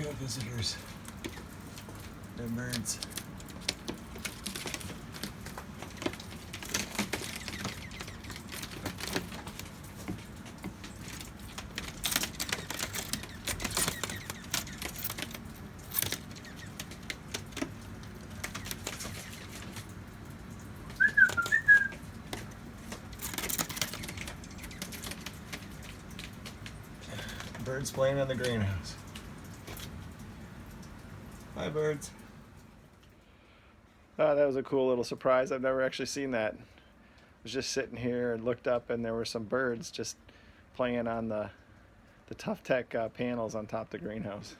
got visitors. No birds. Birds playing in the greenhouse. Hi, birds. Oh, that was a cool little surprise. I've never actually seen that. I was just sitting here and looked up, and there were some birds just playing on the Tough Tech panels on top of the greenhouse.